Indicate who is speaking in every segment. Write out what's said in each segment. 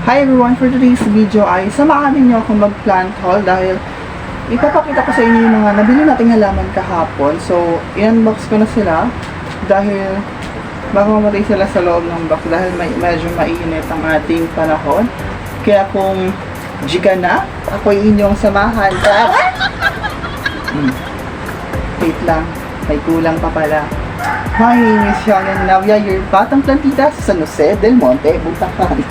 Speaker 1: Hi everyone! For today's video ay samahan niyo akong mag-plant haul dahil ipapakita ko sa inyo yung mga nabili nating halaman kahapon. So, i-unbox ko na sila dahil baka mamatay sila sa loob ng box dahil medyo mainit ang ating panahon. Kaya kung jika na, ako'y inyong samahan. Wait lang, may kulang pa pala. My name is Xiaonan Navia, your batang plantita sa San Jose del Monte, Bulacan.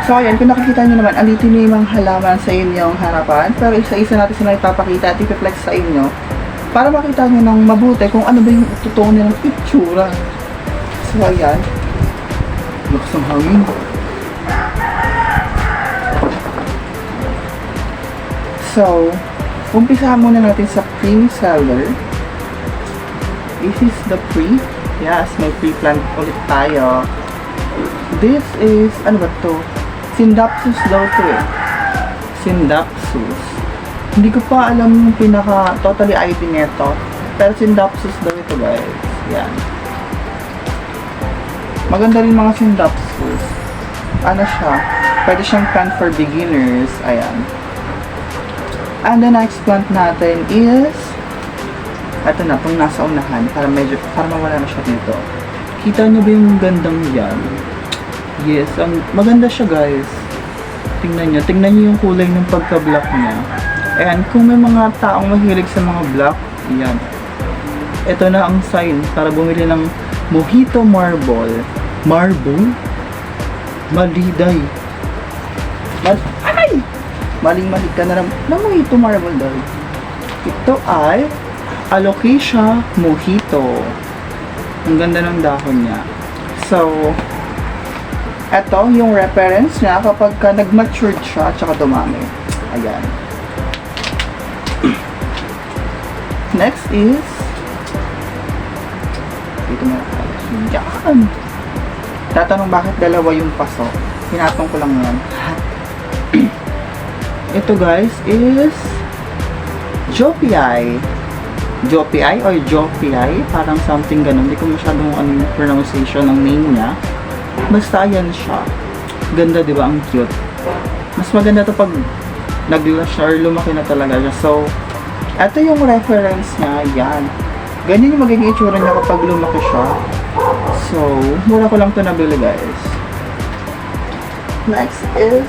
Speaker 1: So ayan, kung nakikita nyo naman, andito na yung mga halaman sa inyong harapan. Pero isa-isa natin sila ipapakita at ipiplex sa inyo para makita nyo ng mabuti kung ano ba yung totoo nilang itsura. So ayan, lakas ng hangin. So, umpisahan muna natin sa pre-seller. This is the pre. Yes, may pre-plant ulit tayo. This is, ano ba to? Scindapsus daw to eh. Scindapsus. Hindi ko pa alam yung pinaka-totally ID nito. Pero Scindapsus daw ito guys. Yan. Maganda rin mga Scindapsus. Ano siya? Pwede siyang plant for beginners. Ayan. And the next plant natin is ito na, itong nasa unahan. Para mawala na siya dito. Kita nyo ba yung gandang yan? Yes, maganda siya guys. Tingnan nyo yung kulay ng pagka-black niya. And kung may mga taong mahilig sa mga black, yan. Ito na ang sign para bumili ng Mojito Marble. Marble? Maliday. Ay! Maling-malig ka na ng Mojito Marble daw. Ito ay Alocasia Mojito. Ang ganda ng dahon niya. So, eto yung reference niya kapag nag-matured siya at saka dumami. Ayan. Next is dito na yan. Tatanong bakit dalawa yung paso. Hinatong ko lang yan. Ito guys is Jopiai. Jopiai or Jopiai, parang something ganun. Hindi ko masyadong yung pronunciation ng name niya. Basta ayan siya. Ganda, di ba? Ang cute. Mas maganda to pag nag-lash or lumaki na talaga siya. So, ito yung reference niya. Yan. Ganyan yung magiging itsura niya kapag lumaki siya. So, mura ko lang to nabili guys. Next is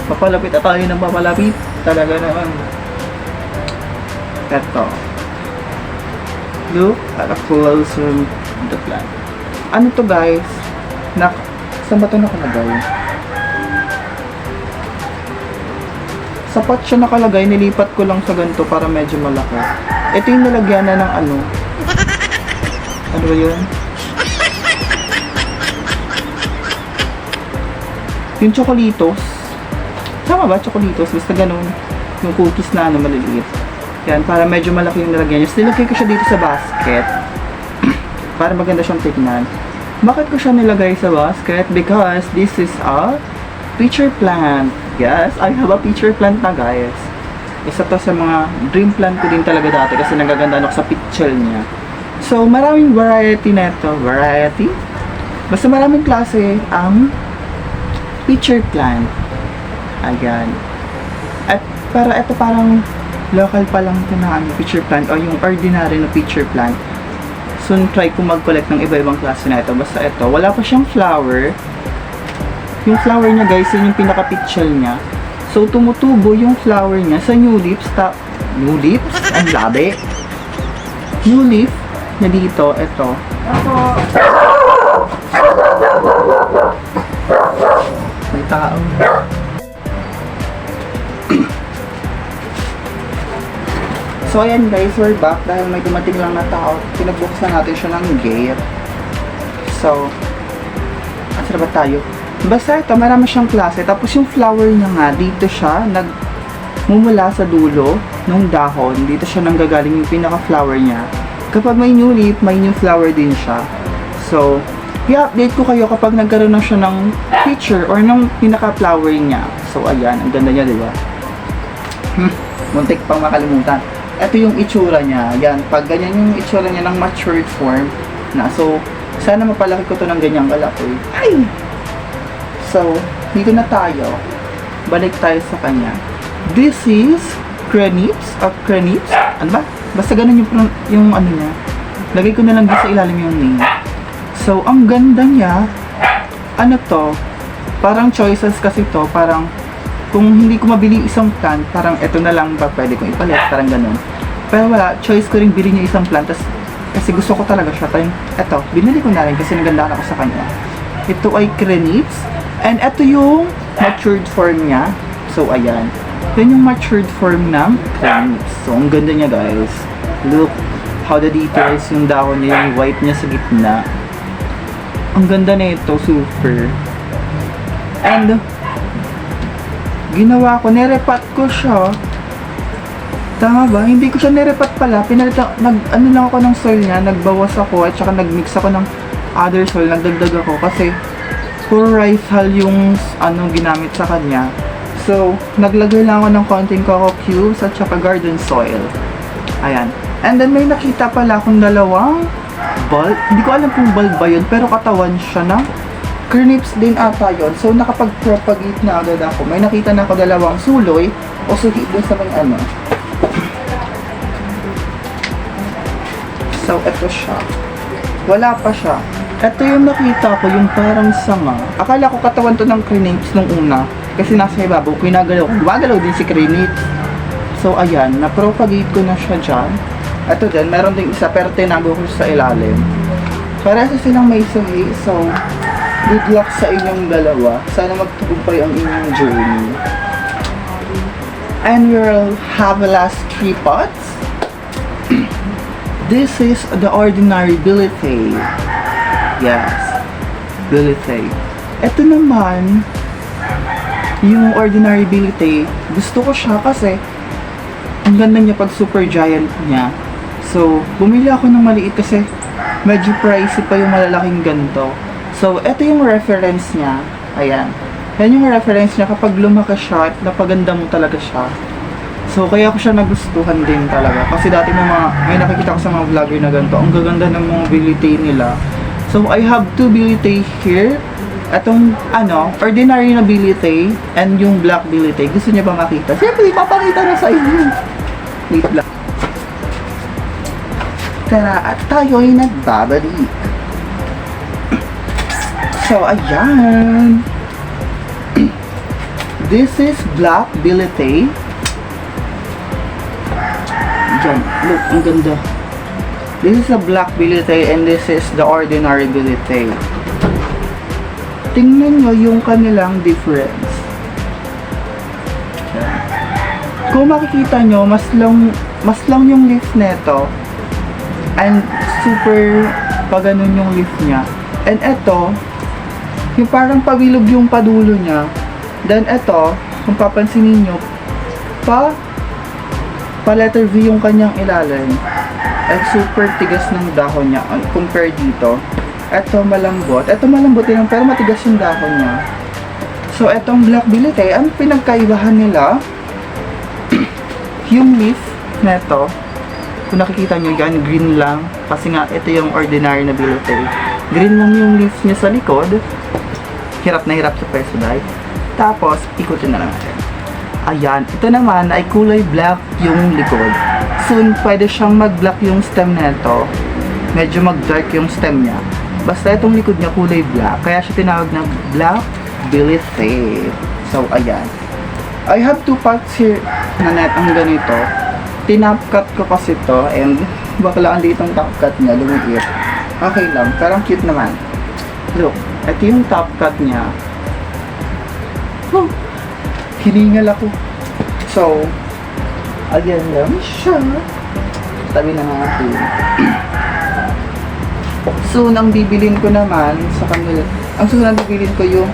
Speaker 1: papalapit na tayo ng papalapit. Talaga naman. Ito. Look at a closer look at the plant. Ano to guys? Saan ba ito nakalagay? Sa pot siya nakalagay, nilipat ko lang sa ganito para medyo malaki. Ito yung nilagyan na ng ano. Ano ba yun? Yung chocolitos. Tama ba? Chocolitos. Basta ganun. Yung cookies na ano, maliliit. Yan, para medyo malaki yung nilagyan niya. Nilagay ko siya dito sa basket. Para maganda siyang tignan. Bakit ko siya nilagay sa basket? Because this is a pitcher plant. Yes, I have a pitcher plant na guys. Isa to sa mga dream plant ko din talaga dati kasi nagaganda ako sa pitcher niya. So, maraming variety na ito. Variety? Basta maraming klase ang pitcher plant. Ayan. At para ito parang local pa lang ito na pitcher plant o yung ordinary na pitcher plant. So, try ko mag-collect ng iba-ibang klase na ito. Basta ito, wala pa siyang flower. Yung flower niya guys, yun yung pinaka-pitchel niya. So, tumutubo yung flower niya sa new leaves. New leaves? Ang labi. New leaf na dito, ito. May tao. So ayan guys, we're back dahil may dumating lang na tao. Pinagbuksan natin siya ng gate. So, asa ba tayo? Basta ito, marami siyang klase. Tapos yung flower niya nga, dito siya nagmumula sa dulo ng dahon. Dito siya nanggagaling yung pinaka-flower niya. Kapag may new leaf, may new flower din siya. So, i-update ko kayo kapag nagkaroon na siya ng picture or ng pinaka-flower niya. So ayan, ang ganda niya, di ba? Muntik pang makalimutan. Ito yung itsura niya. Yan, pag ganyan yung itsura niya ng matured form na. So, Sana mapalaki ko to ng ganyang kalaki. Ay! So, dito na tayo. Balik tayo sa kanya. This is Cranips. Cranips? Ano ba? Basta ganun yung ano niya. Lagay ko na lang dito sa ilalim yung name. So, ang ganda niya. Ano to? Parang choices kasi to. Parang, kung hindi ko mabili isang plant, parang eto na lang ba pwede kong ipalit. Parang ganun. Pero wala, choice ko rin bilhin niya isang plant. Kasi gusto ko talaga siya. Eto, binili ko na rin kasi nagandahan ako sa kanya. Ito ay Cranips. And ito yung matured form niya. So, ayan. Yan yung matured form ng Cranips. So, ang ganda niya, guys. Look how the details yung dahon niya, yung white niya sa gitna. Ang ganda na ito, super. And, ginawa ko, nirepat ko siya. Tama ba? Hindi ko siya nirepat pala. Ano lang ako ng soil niya, nagbawas ako at saka nagmix ako ng other soil, nagdagdag ako kasi puro rice hull yung ginamit sa kanya. So, naglagay lang ako ng konting coco cubes at saka garden soil. Ayan. And then may nakita pala akong dalawang bulb. Hindi ko alam kung bulb ba yun, pero katawan siya na Cranips din ata yun. So, nakapag-propagate na agad ako. May nakita na ako dalawang suloy o suhi dun sa may ano. So, eto siya. Wala pa siya. Ito yung nakita ko, yung parang sanga. Akala ko katawan to ng Cranips nung una. Kasi nasa ibabaw, pinagalaw ko. Gumagalaw din si Cranips. So, ayan. Na-propagate ko na siya dyan. Ito din, meron din isa, pero tinago ko sa ilalim. Parehas silang may suhi. So, good luck sa inyong dalawa. Sana magtagumpay ang inyong journey. And we'll have the last 3 pots. This is the ordinary Billy. Yes, Billy. Ito naman, yung ordinary Billy, gusto ko siya kasi ang ganda niya pag super giant niya. So, bumili ako ng maliit kasi medyo pricey pa yung malalaking ganito. So, ito yung reference niya. Ayan. Yan yung reference niya kapag lumaki siya at napaganda mo talaga siya. So, kaya ko siya nagustuhan din talaga. Kasi dati may nakikita ko sa mga vlogger na ganito. Ang gaganda ng mga Billy nila. So, I have 2 Billy here. Itong, ordinary na Billy and yung black Billy. Gusto niya ba makita? Siyempre, ipapakita na sa inyo. Wait lang. Tara, at tayo'y nagbabalik. So, ayan. This is black Billy. Diyan, look, ang ganda. This is a black Billy and this is the ordinary Billy. Tingnan nyo yung kanilang difference. Kung makikita nyo, mas lang yung leaf neto. And super paganon yung leaf niya. And eto, yung parang pabilog yung padulo niya. Then eto, kung papansinin nyo, pa letter V yung kanyang ilalim. At super tigas ng dahon niya compare dito. Ito malambot. Ito malambot din pero matigas yung dahon niya. So etong black Billy, ang pinagkaibahan nila yung leaf neto. Kung nakikita nyo yan, green lang. Kasi nga ito yung ordinary na Billy. Green lang yung leaf niya sa likod. Hirap na hirap sa peso dahil. Tapos ikutin na lang natin. Ayan, ito naman ay kulay black yung likod. Soon, pwede siyang mag-black yung stem nito. Medyo mag-dark yung stem niya. Basta itong likod niya kulay black. Kaya siya tinawag na Black Billy. So, ayan. I have 2 pots here na net ang ganito. Tinapcut ko kasi to and bakla ang litong top cut niya, lumiit. Okay lang, parang cute naman. Look, ito yung top cut niya. Hiningal ako. So, ayan lang siya. Tabi na natin. So, ang bibilin ko naman sa kanila, ang susunod bibilin ko yung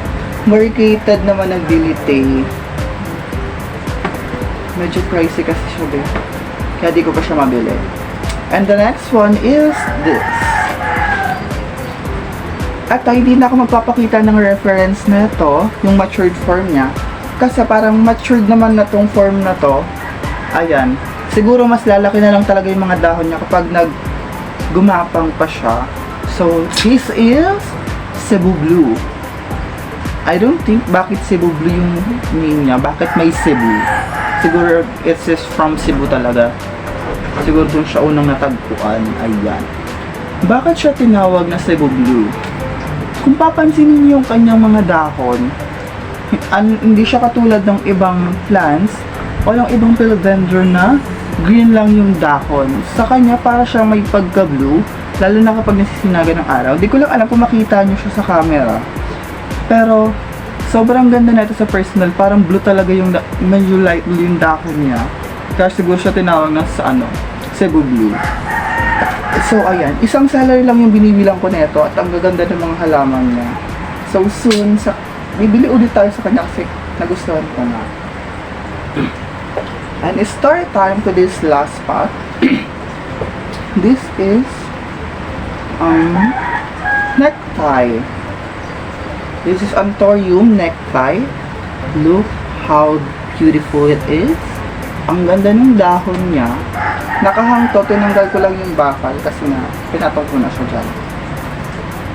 Speaker 1: marinated naman ng Billy. Medyo pricey kasi siya din. Kaya di ko pa siya mabili. And the next one is this. At hindi na ako magpapakita ng reference na ito, yung matured form niya. Kasi parang matured naman na tong form na to. Ayan. Siguro mas lalaki na lang talaga yung mga dahon niya kapag gumapang pa siya. So, this is Cebu Blue. I don't think bakit Cebu Blue yung name niya. Bakit may Cebu? Siguro it's just from Cebu talaga. Siguro dun siya unang natagpuan. Ayan. Bakit siya tinawag na Cebu Blue? Kung papansinin niyo yung kanyang mga dahon, hindi siya katulad ng ibang plants o yung ibang philodendron na green lang yung dahon. Sa kanya, para siya may pagka-blue, lalo na kapag nasisinaga ng araw. Di ko lang alam kung makita nyo siya sa camera. Pero, sobrang ganda na ito sa personal. Parang blue talaga yung, medyo light blue yung dahon niya. Kaya siguro siya tinawag na sa Cebu Blue. So, ayan. Isang seller lang yung binibilang ko nito at ang gaganda ng mga halaman niya. So, soon, bibili ulit tayo sa kanya kasi nagustuhan ko na. And it's story time to this last spot. This is necktie. This is Anthurium necktie. Look how beautiful it is. Ang ganda ng dahon niya. Nakahangto, tinanggal ko lang yung bakal kasi nga pinatong ko na siya dyan.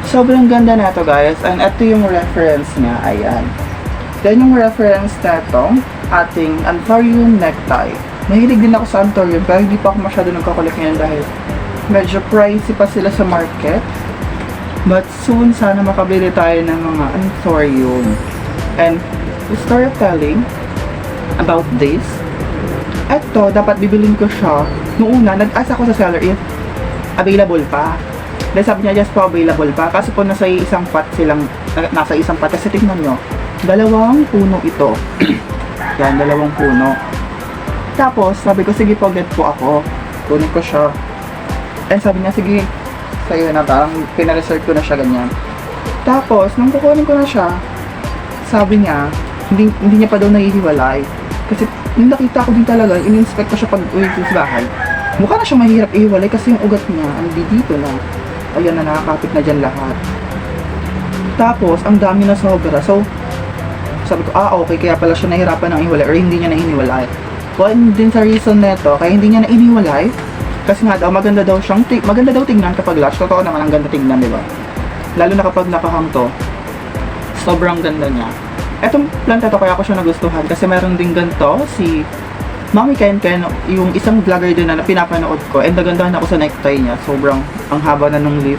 Speaker 1: Sobrang ganda na ito guys, and ito yung reference niya, ayan. Then yung reference na itong ating Anthurium necktie. Mahilig din ako sa Anthurium pero hindi pa ako masyado nagkakulik ngayon dahil medyo pricey pa sila sa market. But soon sana makabili tayo ng mga Anthurium. And the storytelling about this, ito dapat bibilin ko siya. Noong una, nag-asa ko sa seller if available pa. Dahil sabi niya, yes po, available pa. Kasi po nasa isang pot kasi tingnan nyo, 2 puno ito. Yan, 2 puno. Tapos, sabi ko, sige po, get po ako. Kunin ko siya. And sabi niya, sige, sa'yo na, parang pinareserve ko na siya ganyan. Tapos, nung kukunin ko na siya, sabi niya, hindi niya pa daw nahihiwalay. Kasi, yung nakita ko din talaga, in-inspect ko siya pag uwi ko sa bahay. Mukha na siya mahirap ihiwalay kasi yung ugat niya, dito na. Ayan na, nakakapit na dyan lahat. Tapos, ang dami na sobra. So, sabi ko, okay, kaya pala siya nahirapan ng ihiwalay or hindi niya nainiwalay. One din sa reason neto, kaya hindi niya nainiwalay, kasi nga daw, maganda daw tingnan kapag lash. Totoo naman, ang ganda tingnan, di ba? Lalo na kapag nakahang to, sobrang ganda niya. Etong planta to, kaya ako siya nagustuhan, kasi meron din ganito, si Mami Ken, yung isang vlogger din na pinapanood ko, and nagandahan ako sa necktie niya. Sobrang ang haba na nung leaf.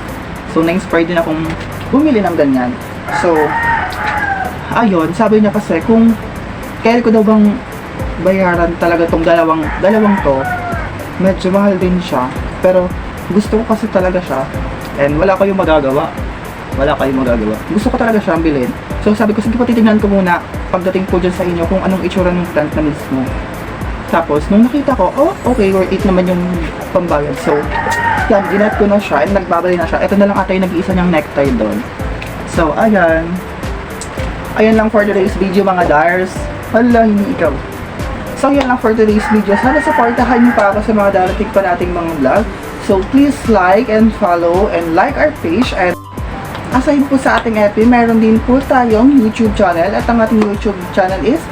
Speaker 1: So, na-inspire din akong bumili ng ganyan. So, ayun, sabi niya kasi, kung kaya ko daw bang bayaran talaga tong dalawang to, medyo mahal din siya. Pero, gusto ko kasi talaga siya. And wala kayong magagawa. Gusto ko talaga siyang bilhin. So, sabi ko, sige po, titignan ko muna pagdating po dyan sa inyo kung anong itsura ng plant na mismo. Tapos, nung nakita ko, okay, worth it naman yung pambayad. So, yan, ginet ko na siya, and nagbabali na siya. Ito na lang ata yung nag-iisa niyang necktie doon. So, ayan. Ayan lang for today's video, mga Dars. Hala, hindi ikaw. So, yan lang for today's video. Sana supportahan niyo pa ako sa mga darating pa nating mga vlog. So, please like and follow and like our page. And aside po sa ating FB, meron din po tayong YouTube channel. At ang ating YouTube channel is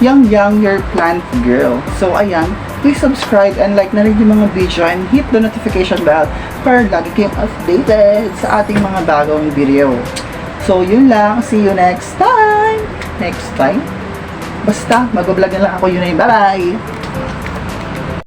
Speaker 1: Yang Your Plant Girl. So, ayan, please subscribe and like na rin yung mga video and hit the notification bell para lagi kayong updated sa ating mga bagong video. So, yun lang. See you next time. Basta, mag-vlog na lang ako. Yun na yun. Bye-bye!